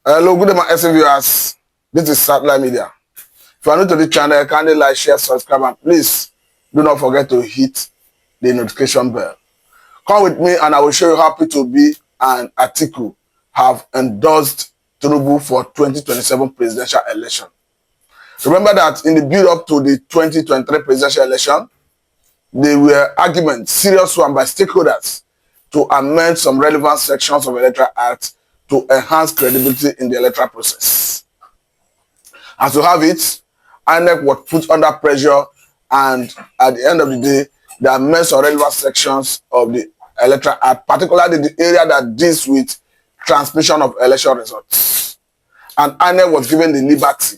Hello, good evening, SC viewers. This is Satellite Media. If you are new to the channel, kindly like, share, subscribe, and please do not forget to hit the notification bell. Come with me and I will show you how P2B and Atiku have endorsed Tinubu for 2027 presidential election. Remember that in the build-up to the 2023 presidential election, there were arguments, serious one by stakeholders, to amend some relevant sections of the Electoral Act to enhance credibility in the electoral process. As you have it, INEC was put under pressure, and at the end of the day, they amended some relevant sections of the Electoral Act, particularly the area that deals with transmission of election results. And INEC was given the liberty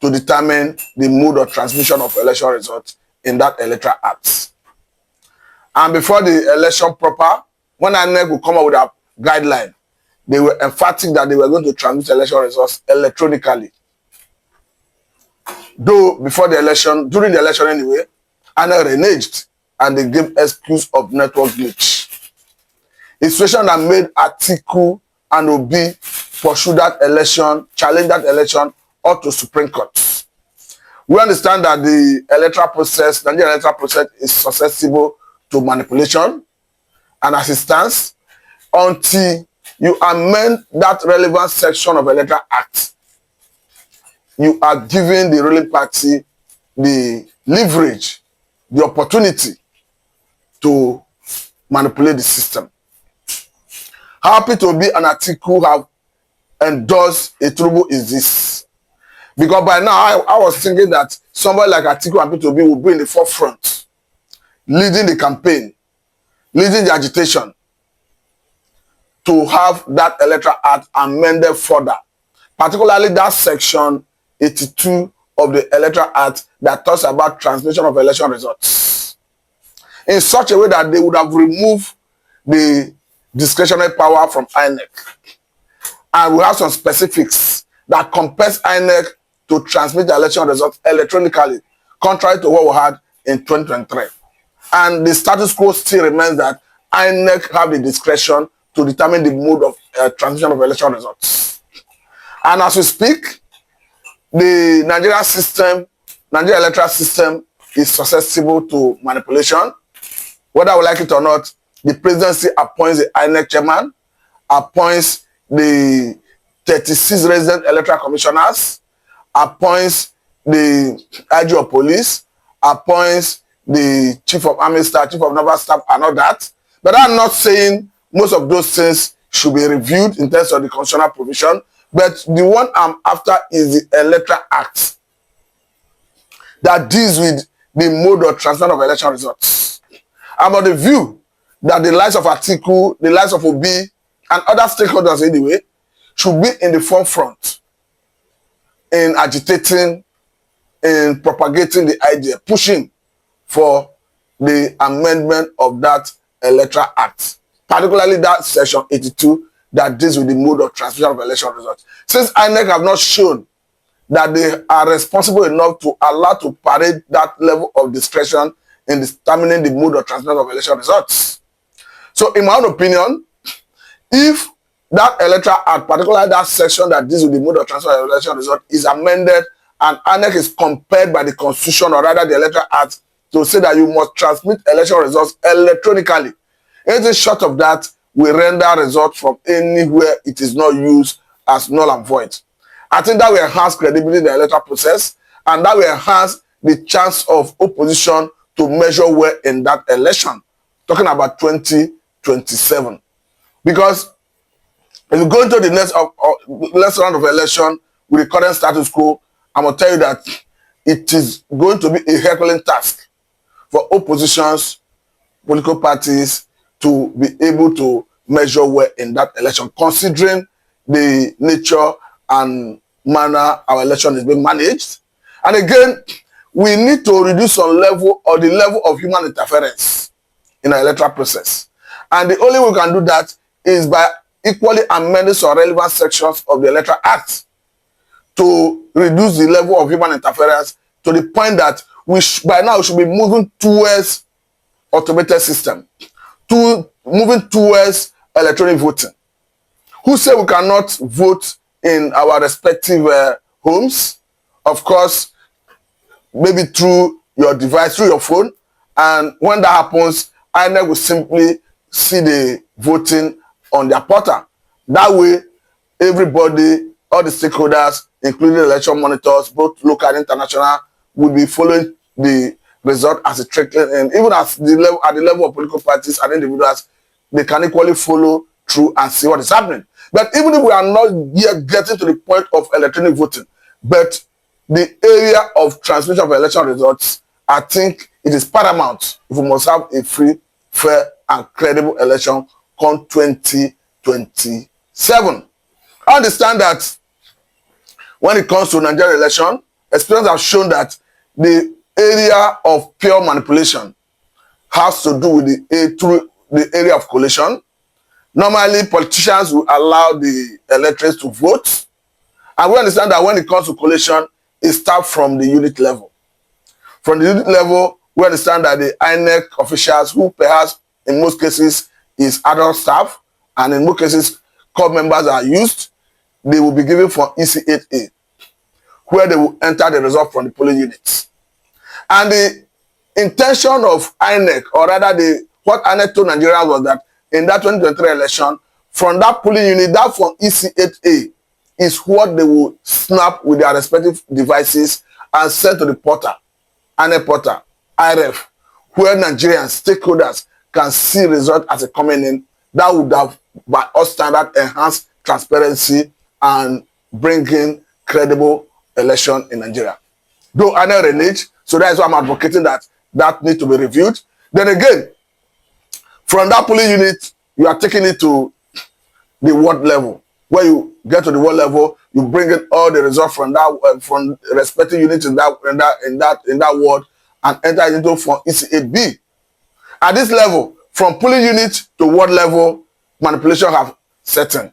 to determine the mode of transmission of election results in that Electoral Act. And before the election proper, when INEC will come up with a guideline, they were emphatic that they were going to transmit election results electronically. Though before the election, during the election anyway, INEC reneged and they gave excuse of network glitch. A situation that made Atiku and Obi pursue that election, challenge that election up to Supreme Court. We understand that the electoral process, the Nigerian electoral process, is susceptible to manipulation, and as it stands, until you amend that relevant section of Electoral Act, you are giving the ruling party the leverage, the opportunity to manipulate the system. How P2B and Atiku have endorsed a Tinubu is this. Because by now, I was thinking that somebody like Atiku and P2B will be in the forefront, leading the campaign, leading the agitation to have that Electoral Act amended further, particularly that section 82 of the Electoral Act that talks about transmission of election results, in such a way that they would have removed the discretionary power from INEC. And we have some specifics that compels INEC to transmit the election results electronically, contrary to what we had in 2023. And the status quo still remains that INEC have the discretion to determine the mode of transmission of election results. And as we speak, the Nigerian electoral system is susceptible to manipulation. Whether we like it or not, the presidency appoints the INEC chairman, appoints the 36 resident electoral commissioners, appoints the IG of police, appoints the chief of army staff, chief of naval staff, and all that. But I'm not saying most of those things should be reviewed in terms of the constitutional provision, but the one I'm after is the Electoral Act that deals with the mode of transfer of election results. I'm of the view that the likes of Atiku, the likes of Obi, and other stakeholders anyway, should be in the forefront in agitating, in propagating the idea, pushing for the amendment of that Electoral Act, particularly that section 82 that deals with the mode of transmission of election results. Since INEC have not shown that they are responsible enough to allow to parade that level of discretion in determining the mode of transmission of election results. So in my own opinion, if that Electoral Act, particularly that section that deals with the mode of transfer of election results, is amended and INEC is compelled by the Constitution, or rather the Electoral Act, to say that you must transmit election results electronically, anything short of that will render results from anywhere it is not used as null and void. I think that will enhance credibility in the electoral process, and that will enhance the chance of opposition to measure well in that election, talking about 2027. Because if you go into the next round of election with the current status quo, I'm going to tell you that it is going to be a Herculean task for oppositions, political parties, to be able to measure well in that election, considering the nature and manner our election is being managed. And again, we need to reduce some level, or the level of human interference in our electoral process. And the only way we can do that is by equally amending some relevant sections of the Electoral Act to reduce the level of human interference to the point that by now we should be moving towards automated system, moving towards electronic voting. Who say we cannot vote in our respective homes? Of course, maybe through your device, through your phone. And when that happens, INEC will simply see the voting on their portal. That way, everybody, all the stakeholders, including election monitors, both local and international, will be following the result as it trickles in. Even at the level of political parties and individuals, they can equally follow through and see what is happening. But even if we are not yet getting to the point of electronic voting, but the area of transmission of election results, I think it is paramount if we must have a free, fair, and credible election come 2027. I understand that when it comes to Nigerian election, experience have shown that the area of pure manipulation has to do with through the area of coalition. Normally, politicians will allow the electors to vote. And we understand that when it comes to coalition, it starts from the unit level. From the unit level, we understand that the INEC officials, who perhaps in most cases is adult staff, and in most cases core members are used, they will be given for EC8A, where they will enter the result from the polling units. And the intention of INEC, or rather what INEC told Nigerians, was that in that 2023 election, from that polling unit, that from EC8A is what they will snap with their respective devices and send to the portal, INEC portal, IRF, where Nigerians, stakeholders can see result as a coming in. That would have, by all standard, enhanced transparency and bring in credible election in Nigeria. Though INEC reneged, so that is why I'm advocating that need to be reviewed. Then again, from that polling unit, you are taking it to the ward level. Where you get to the ward level, you bring in all the results from that from respective units in that ward and enter it into for EC8B. At this level, from polling unit to ward level, manipulation have set in.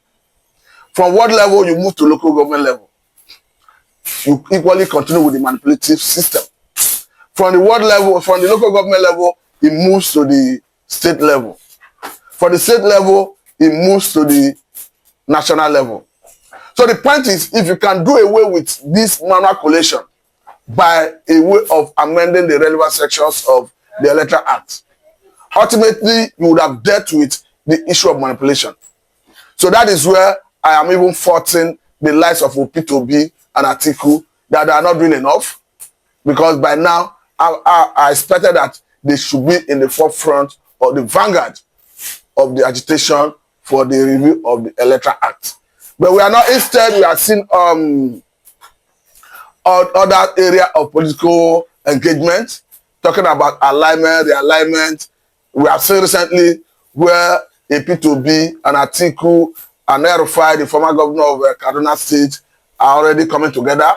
From ward level, you move to local government level. You equally continue with the manipulative system. From the ward level, from the local government level, it moves to the state level. For the state level, it moves to the national level. So the point is, if you can do away with this manual collation by a way of amending the relevant sections of the Electoral Act, ultimately you would have dealt with the issue of manipulation. So that is where I am even faulting the likes of Obi and Atiku that are not doing enough, because by now I expected that they should be in the forefront or the vanguard of the agitation for the review of the Electoral Act. But we are not. Instead, we are seeing other area of political engagement, talking about alignment, the alignment. We have seen recently where a P2B and Atiku and El-Rufai, the former governor of Kaduna State, are already coming together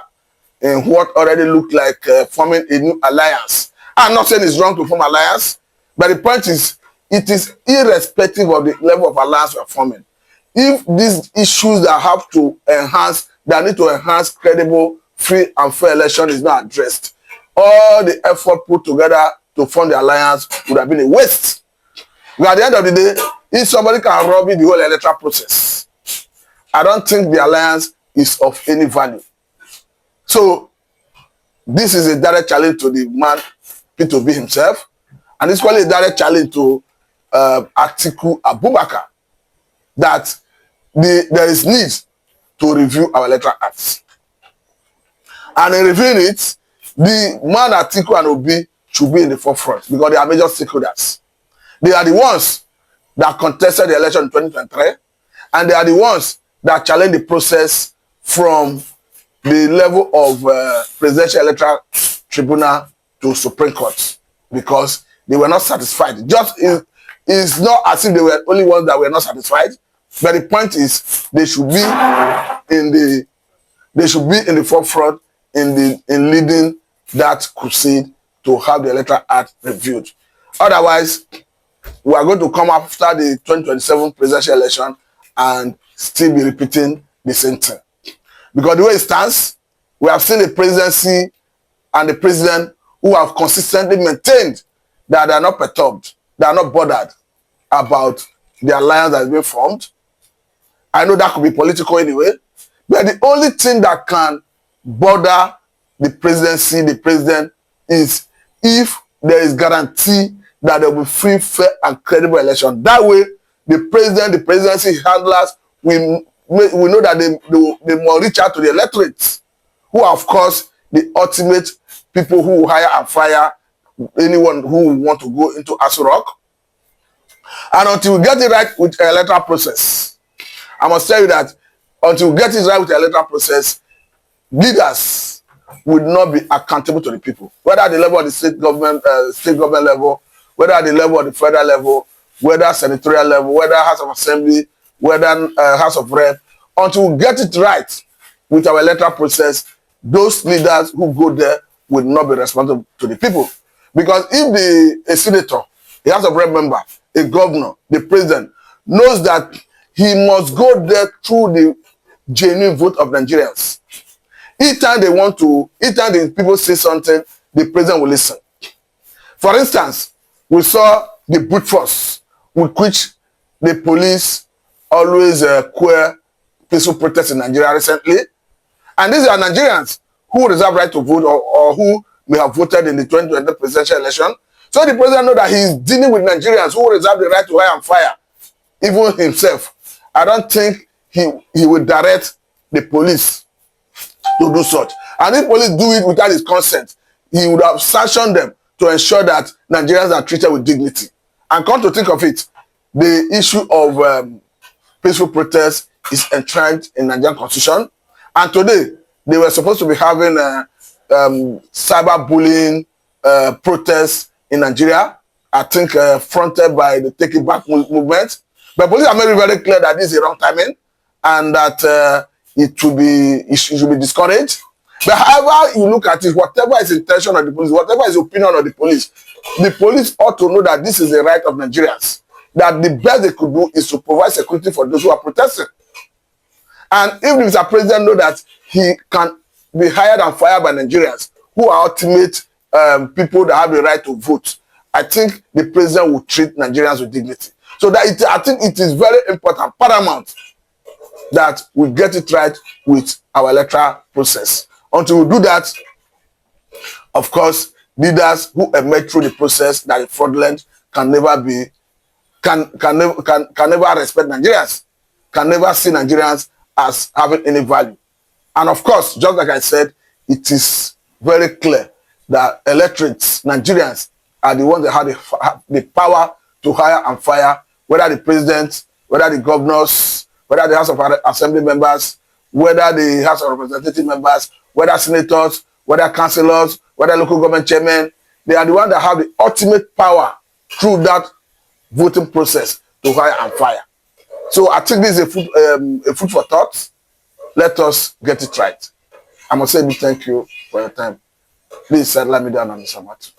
in what already looked like forming a new alliance. I'm not saying it's wrong to form alliance, but the point is, it is irrespective of the level of alliance we are forming. If these issues that have to enhance, that need to enhance credible, free and fair election is not addressed, all the effort put together to form the alliance would have been a waste. But at the end of the day, if somebody can rob the whole electoral process, I don't think the alliance is of any value. So this is a direct challenge to the man P2B himself, and it's probably a direct challenge to Atiku Abubakar, that there is need to review our electoral acts. And in reviewing it, the man Atiku and Obi should be in the forefront because they are major stakeholders. They are the ones that contested the election in 2023, and they are the ones that challenged the process from the level of Presidential Electoral Tribunal to Supreme Court, because they were not satisfied. It's not as if they were only ones that were not satisfied, but the point is they should be in the forefront in leading that crusade to have the Electoral Act reviewed. Otherwise, we are going to come after the 2027 presidential election and still be repeating the same thing. Because the way it stands, we have seen the presidency and the president who have consistently maintained that they are not perturbed, they are not bothered about the alliance that has been formed. I know that could be political anyway. But the only thing that can bother the presidency, the president, is if there is guarantee that there will be free, fair, and credible election. That way, the president, the presidency handlers, we know that they will reach out to the electorate, who are, of course, the ultimate people who will hire and fire anyone who will want to go into Aso Rock. And until we get it right with the electoral process, I must tell you that until we get it right with the electoral process, leaders will not be accountable to the people, whether at the level of the state government level, whether at the level of the federal level, whether senatorial level, whether House of Assembly, whether House of Rep. Until we get it right with our electoral process, those leaders who go there will not be responsible to the people. Because if a senator, a House of Rep member, a governor, the president knows that he must go there through the genuine vote of Nigerians, each time the people say something, the president will listen. For instance, we saw the brute force with which the police always quell peaceful protests in Nigeria recently. And these are Nigerians who reserve right to vote or who may have voted in the 2020 presidential election. So the president knows that he is dealing with Nigerians who reserve the right to hire and fire, even himself. I don't think he will direct the police to do such. And if police do it without his consent, he would have sanctioned them to ensure that Nigerians are treated with dignity. And come to think of it, the issue of peaceful protest is enshrined in Nigerian constitution. And today, they were supposed to be having cyberbullying protests in Nigeria, I think fronted by the Take It Back movement. But police have made it very clear that this is the wrong timing and that it should be discouraged. But however you look at it, whatever is the intention of the police, whatever is the opinion of the police ought to know that this is the right of Nigerians. That the best they could do is to provide security for those who are protesting. And if Mr. President knows that he can be hired and fired by Nigerians who are ultimate people that have the right to vote, I think the president will treat Nigerians with dignity. So that I think it is very important, paramount, that we get it right with our electoral process. Until we do that, of course, leaders who emerge through the process that is fraudulent can never respect Nigerians, can never see Nigerians as having any value. And of course, just like I said, it is very clear that electorates, Nigerians, are the ones that have the power to hire and fire, whether the president, whether the governors, whether the House of Assembly members, whether the House of Representative members, whether senators, whether councillors, whether local government chairmen. They are the ones that have the ultimate power through that voting process to hire and fire. So I think this is a food for thought. Let us get it right. I must say a big thank you for your time. Please let me down on the Samatu.